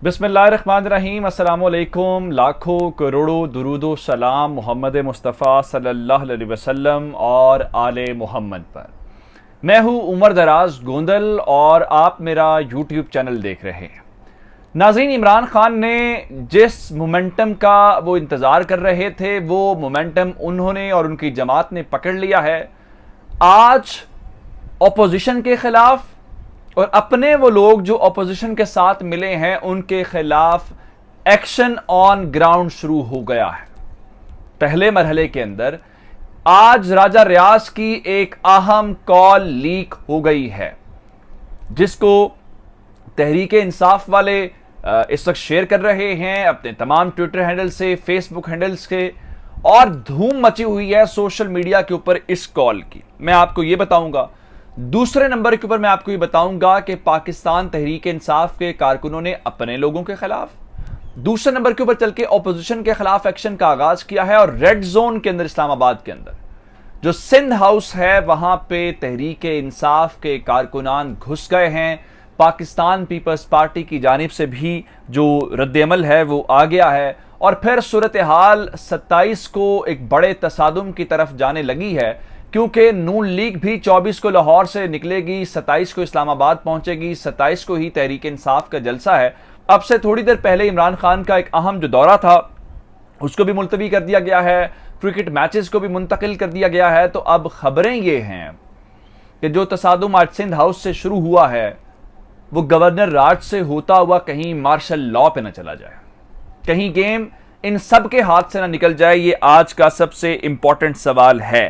बिस्मिल्लाहिर्रहमानिर्रहीम। अस्सलामुअलैकुम। लाखों करोड़ों दुरूदो सलाम मोहम्मद मुस्तफ़ा सल्लल्लाहु अलैहि वसल्लम और आले मोहम्मद पर। मैं हूँ उमर दराज गोंदल और आप मेरा यूट्यूब चैनल देख रहे हैं। नाज़रीन, इमरान खान ने जिस मोमेंटम का वो इंतज़ार कर रहे थे वो मोमेंटम उन्होंने और उनकी जमात ने पकड़ लिया है। आज ऑपोजिशन के खिलाफ और अपने वो लोग जो अपोजिशन के साथ मिले हैं उनके खिलाफ एक्शन ऑन ग्राउंड शुरू हो गया है। पहले मरहले के अंदर आज राजा रियाज की एक अहम कॉल लीक हो गई है, जिसको तहरीक इंसाफ वाले इस वक्त शेयर कर रहे हैं अपने तमाम ट्विटर हैंडल से, फेसबुक हैंडल्स के, और धूम मची हुई है सोशल मीडिया के ऊपर इस कॉल की। मैं आपको यह बताऊंगा। दूसरे नंबर के ऊपर मैं आपको ये बताऊंगा कि पाकिस्तान तहरीक इंसाफ के कारकुनों ने अपने लोगों के खिलाफ, दूसरे नंबर के ऊपर चल के ऑपोजिशन के खिलाफ एक्शन का आगाज किया है। और रेड जोन के अंदर, इस्लामाबाद के अंदर जो सिंध हाउस है, वहां पे तहरीक इंसाफ के कारकुनान घुस गए हैं। पाकिस्तान पीपल्स पार्टी की जानिब से भी जो रद्द-ए-अमल है वो आ गया है और फिर सूरत हाल 27 को एक बड़े तसादुम की तरफ जाने लगी है, क्योंकि नून लीग भी 24 को लाहौर से निकलेगी, 27 को इस्लामाबाद पहुंचेगी, 27 को ही तहरीक इंसाफ का जलसा है। अब से थोड़ी देर पहले इमरान खान का एक अहम जो दौरा था उसको भी मुलतवी कर दिया गया है, क्रिकेट मैचेस को भी मुंतकिल कर दिया गया है। तो अब खबरें ये हैं कि जो तसादुम आज सिंध हाउस से शुरू हुआ है वो गवर्नर राज से होता हुआ कहीं मार्शल लॉ पे न चला जाए, कहीं गेम इन सब के हाथ से ना निकल जाए। ये आज का सबसे इंपॉर्टेंट सवाल है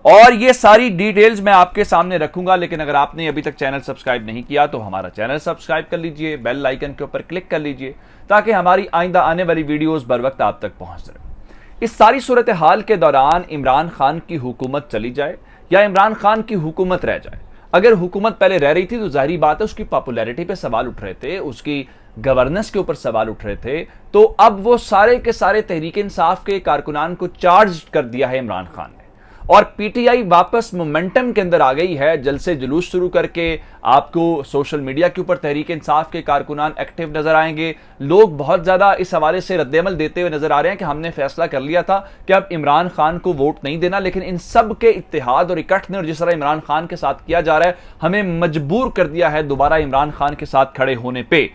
और ये सारी डिटेल्स मैं आपके सामने रखूंगा। लेकिन अगर आपने अभी तक चैनल सब्सक्राइब नहीं किया तो हमारा चैनल सब्सक्राइब कर लीजिए, बेल आइकन के ऊपर क्लिक कर लीजिए ताकि हमारी आइंदा आने वाली वीडियोस बर वक्त आप तक पहुंच रहे। इस सारी सूरत हाल के दौरान इमरान खान की हुकूमत चली जाए या इमरान खान की हुकूमत रह जाए, अगर हुकूमत पहले रह रही थी तो जाहिर बात है उसकी पॉपुलैरिटी पे सवाल उठ रहे थे, उसकी गवर्नेंस के ऊपर सवाल उठ रहे थे। तो अब वो सारे के सारे तहरीक इंसाफ के कारकुनान को चार्ज कर दिया है इमरान खान ने और पीटीआई वापस मोमेंटम के अंदर आ गई है। जलसे जुलूस शुरू करके आपको सोशल मीडिया के ऊपर तहरीक इंसाफ के कारकुनान एक्टिव नजर आएंगे। लोग बहुत ज्यादा इस हवाले से रद्द-ए-अमल देते हुए नजर आ रहे हैं कि हमने फैसला कर लिया था कि अब इमरान खान को वोट नहीं देना, लेकिन इन सब के इत्तेहाद और इकट्ठ ने और जिस तरह इमरान खान के साथ किया जा रहा है हमें मजबूर कर दिया है दोबारा इमरान खान के साथ खड़े होने पर।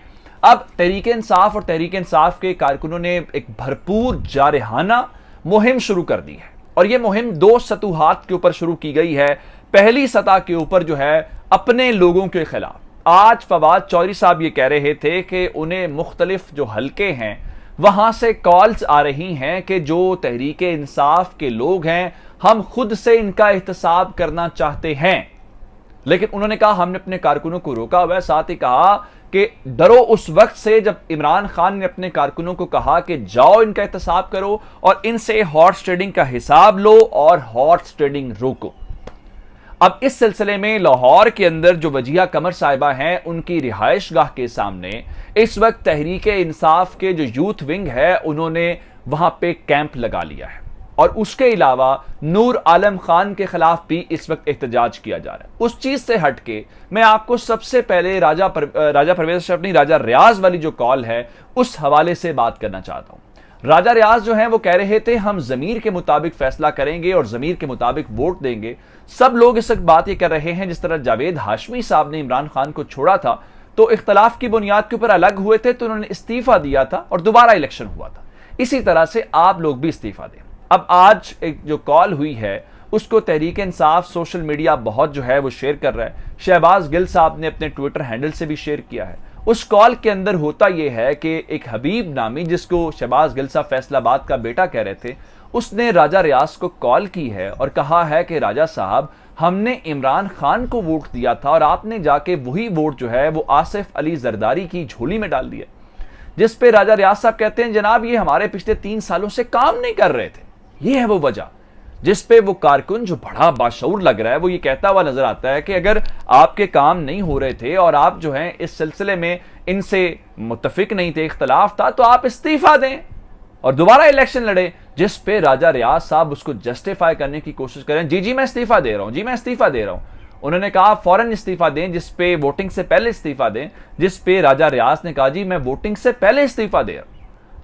अब तहरीक इंसाफ और तहरीक इंसाफ के कारकुनों ने एक भरपूर जारहाना मुहिम शुरू कर दी है और यह मुहिम दो सतूहात के ऊपर शुरू की गई है। पहली सतह के ऊपर जो है अपने लोगों के खिलाफ। आज फवाद चौधरी साहब ये कह रहे थे कि उन्हें मुख्तलिफ जो हलके हैं वहां से कॉल्स आ रही हैं कि जो तहरीक इंसाफ के लोग हैं हम खुद से इनका एहतसाब करना चाहते हैं, लेकिन उन्होंने कहा हमने अपने कारकुनों को रोका हुआ है। साथ ही कहा कि डरो उस वक्त से जब इमरान खान ने अपने कारकुनों को कहा कि जाओ इनका एहतसाब करो और इनसे हॉर्स ट्रेडिंग का हिसाब लो और हॉर्स ट्रेडिंग रोको। अब इस सिलसिले में लाहौर के अंदर जो वजिया कमर साहिबा हैं उनकी रिहाइश गाह के सामने इस वक्त तहरीक इंसाफ के जो यूथ विंग है उन्होंने वहां पे कैंप लगा लिया है और उसके अलावा नूर आलम खान के खिलाफ भी इस वक्त एहतजाज किया जा रहा है। उस चीज से हटके मैं आपको सबसे पहले राजा परवेज अशरफ नहीं, राजा रियाज वाली जो कॉल है उस हवाले से बात करना चाहता हूं। राजा रियाज जो है वो कह रहे थे हम जमीर के मुताबिक फैसला करेंगे और जमीर के मुताबिक वोट देंगे। सब लोग इस वक्त बात ये कर रहे हैं जिस तरह जावेद हाशमी साहब ने इमरान खान को छोड़ा था तो इख्तलाफ की बुनियाद के ऊपर अलग हुए थे तो उन्होंने इस्तीफा दिया था और दोबारा इलेक्शन हुआ था। इसी तरह से आप लोग भी इस्तीफा दें। अब आज एक जो कॉल हुई है उसको तहरीक इंसाफ सोशल मीडिया बहुत जो है वो शेयर कर रहा है। शहबाज गिल साहब ने अपने ट्विटर हैंडल से भी शेयर किया है। उस कॉल के अंदर होता यह है कि एक हबीब नामी, जिसको शहबाज गिल साहब फैसलाबाद का बेटा कह रहे थे, उसने राजा रियाज को कॉल की है और कहा है कि राजा साहब हमने इमरान खान को वोट दिया था और आपने जाके वही वोट जो है वो आसिफ अली जरदारी की झोली में डाल दिया। जिस पे राजा रियाज साहब कहते हैं जनाब ये हमारे पिछले 3 सालों से काम नहीं कर रहे थे। ये है वो वजह जिस पे वो कारकुन जो बड़ा बाशऊर लग रहा है वो ये कहता हुआ नजर आता है कि अगर आपके काम नहीं हो रहे थे और आप जो हैं इस सिलसिले में इनसे मुत्तफिक नहीं थे, इख्तलाफ था, तो आप इस्तीफा दें और दोबारा इलेक्शन लड़े। जिस पे राजा रियाज साहब उसको जस्टिफाई करने की कोशिश करें, जी जी मैं इस्तीफा दे रहा हूं, जी मैं इस्तीफा दे रहा हूं। उन्होंने कहा फौरन इस्तीफा दें, जिस पे वोटिंग से पहले इस्तीफा दें, जिस पे राजा रियाज ने कहा जी मैं वोटिंग से पहले इस्तीफा दे।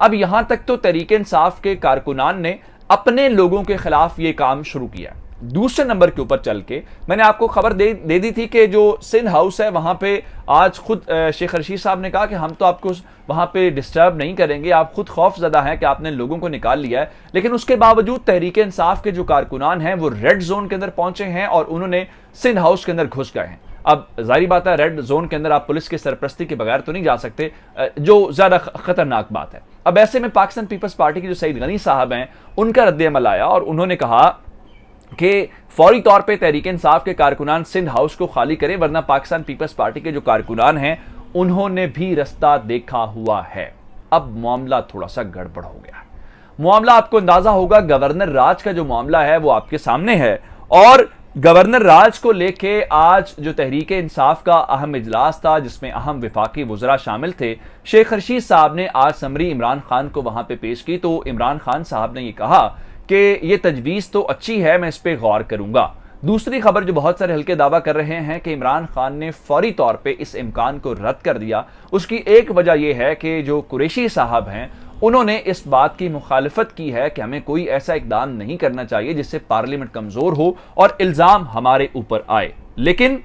अब यहां तक तो तहरीक इंसाफ के कारकुनान ने अपने लोगों के खिलाफ यह काम शुरू किया। दूसरे नंबर के ऊपर चल के मैंने आपको खबर दे दी थी कि जो सिंध हाउस है वहां पे आज खुद शेख रशीद साहब ने कहा कि हम तो आपको वहां पे डिस्टर्ब नहीं करेंगे, आप खुद खौफजदा हैं कि आपने लोगों को निकाल लिया है। लेकिन उसके बावजूद तहरीक इंसाफ के जो कारकुनान हैं वो रेड जोन के अंदर पहुंचे हैं और उन्होंने सिंध हाउस के अंदर घुस गए हैं। अब जाहिर बात है रेड जोन के अंदर आप पुलिस की सरपरस्ती के बगैर तो नहीं जा सकते, जो ज्यादा खतरनाक बात है। अब ऐसे में पाकिस्तान पीपल्स पार्टी के जो सईद गनी साहब हैं उनका रद्द-ए-अमल आया और उन्होंने कहा कि फौरी तौर पे तहरीक इंसाफ के कारकुनान सिंध हाउस को खाली करें, वरना पाकिस्तान पीपल्स पार्टी के जो कारकुनान हैं उन्होंने भी रास्ता देखा हुआ है। अब मामला थोड़ा सा गड़बड़ हो गया है। मामला आपको अंदाजा होगा, गवर्नर राज का जो मामला है वो आपके सामने है और गवर्नर राज को लेके आज जो तहरीक इंसाफ का अहम इजलास था जिसमें अहम विफाकी वुज़रा शामिल थे, शेख रशीद साहब ने आज समरी इमरान खान को वहां पे पेश की। तो इमरान खान साहब ने ये कहा कि ये तजवीज़ तो अच्छी है, मैं इस पर गौर करूंगा। दूसरी खबर जो बहुत सारे हल्के दावा कर रहे हैं कि इमरान खान ने फौरी तौर पे इस इम्कान को रद्द कर दिया, उसकी एक वजह यह है कि जो कुरैशी साहब हैं उन्होंने इस बात की मुखालिफत की है कि हमें कोई ऐसा इकदाम नहीं करना चाहिए जिससे पार्लियामेंट कमजोर हो और इल्जाम हमारे ऊपर आए। लेकिन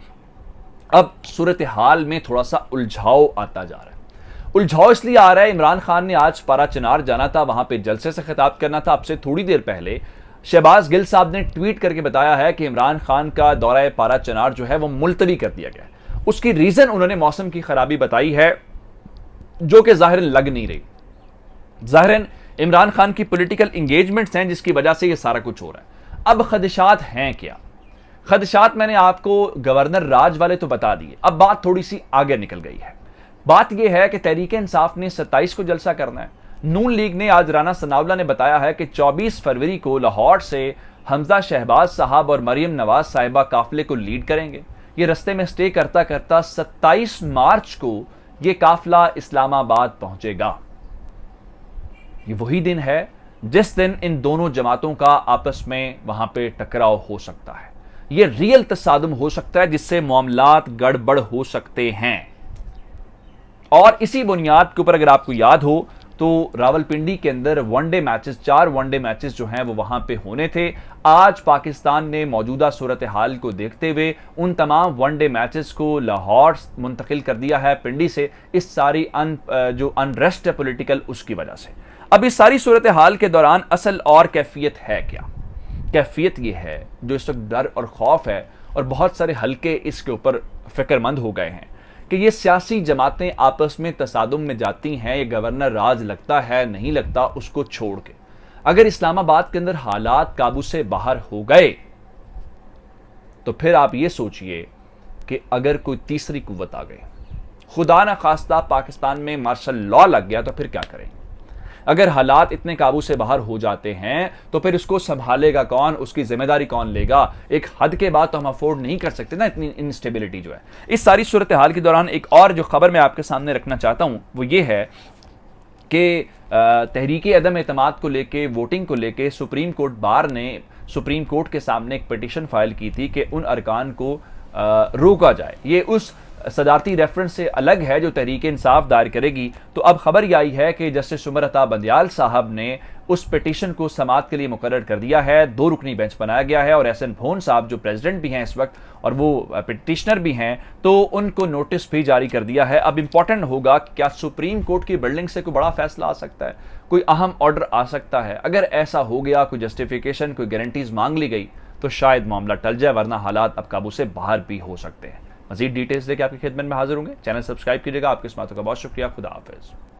अब सूरत हाल में थोड़ा सा उलझाव आता जा रहा है। उलझाव इसलिए आ रहा है, इमरान खान ने आज पारा चिनार जाना था, वहां पे जलसे से खिताब करना था। अब से थोड़ी देर पहले शहबाज गिल साहब ने ट्वीट करके बताया है कि इमरान खान का दौरा पारा चिनार जो है वो मुलतवी कर दिया गया है। उसकी रीजन उन्होंने मौसम की खराबी बताई है, जो कि जाहिरन लग नहीं रही। जाहिरन इमरान खान की पॉलिटिकल एंगेजमेंट्स हैं जिसकी वजह से ये सारा कुछ हो रहा है। अब खदशात हैं क्या? खदशात मैंने आपको गवर्नर राज वाले तो बता दिए, अब बात थोड़ी सी आगे निकल गई है। बात यह है कि तहरीक इंसाफ ने 27 को जलसा करना है। नून लीग ने आज राना सनाउल्लाह ने बताया है कि 24 फरवरी को लाहौर से हमजा शहबाज साहब और मरियम नवाज साहिबा काफिले को लीड करेंगे। ये रस्ते में स्टे करता करता 27 मार्च को यह काफिला इस्लामाबाद पहुंचेगा। ये वही दिन है जिस दिन इन दोनों जमातों का आपस में वहां पे टकराव हो सकता है। यह रियल तसादुम हो सकता है जिससे मामलात गड़बड़ हो सकते हैं। और इसी बुनियाद के ऊपर अगर आपको याद हो तो रावलपिंडी के अंदर वनडे मैचेस, 4 वनडे मैचेस जो हैं वो वहां पे होने थे। आज पाकिस्तान ने मौजूदा सूरत हाल को देखते हुए उन तमाम वनडे मैचेस को लाहौर मुंतकिल कर दिया है पिंडी से, इस सारी जो अनरेस्ट है पॉलिटिकल उसकी वजह से। अब इस सारी सूरत हाल के दौरान असल और कैफियत है क्या? कैफियत ये है जो इस वक्त डर और खौफ है और बहुत सारे हल्के इसके ऊपर फिक्रमंद हो गए हैं कि ये सियासी जमातें आपस में तसादुम में जाती हैं। ये गवर्नर राज लगता है नहीं लगता उसको छोड़ के, अगर इस्लामाबाद के अंदर हालात काबू से बाहर हो गए तो फिर आप ये सोचिए कि अगर कोई तीसरी कुव्वत आ गई, खुदा ना खास्ता पाकिस्तान में मार्शल लॉ लग गया, तो फिर क्या करेंगे? अगर हालात इतने काबू से बाहर हो जाते हैं तो फिर उसको संभालेगा कौन, उसकी जिम्मेदारी कौन लेगा? एक हद के बाद तो हम अफोर्ड नहीं कर सकते ना इतनी इनस्टेबिलिटी जो है। इस सारी सूरत हाल के दौरान एक और जो खबर मैं आपके सामने रखना चाहता हूं वो ये है कि तहरीकी अदम एतमाद को लेके, वोटिंग को लेके सुप्रीम कोर्ट बार ने सुप्रीम कोर्ट के सामने एक पिटीशन फाइल की थी कि उन अरकान को रोका जाए। ये उस सदारती रेफरेंस से अलग है जो तहरीक इंसाफ दायर करेगी। तो अब खबर यह आई है कि जस्टिस उमर अता बंदियाल साहब ने उस पिटीशन को समाअत के लिए मुकर्रर कर दिया है। 2 रुकनी बेंच बनाया गया है और एहसन भोन साहब जो प्रेसिडेंट भी हैं इस वक्त और वो पिटिशनर भी हैं, तो उनको नोटिस भी जारी कर दिया है। अब इंपॉर्टेंट होगा कि क्या सुप्रीम कोर्ट की बिल्डिंग से कोई बड़ा फैसला आ सकता है, कोई अहम ऑर्डर आ सकता है? अगर ऐसा हो गया, कोई जस्टिफिकेशन, कोई गारंटीज मांग ली गई तो शायद मामला टल जाए, वरना हालात अब काबू से बाहर भी हो सकते हैं। मजीद डिटेल्स लेके आपकी खिदमत में हाजिर होंगे। चैनल सब्सक्राइब कीजिएगा। आपके इस बातों का बहुत शुक्रिया। खुदा हाफिज।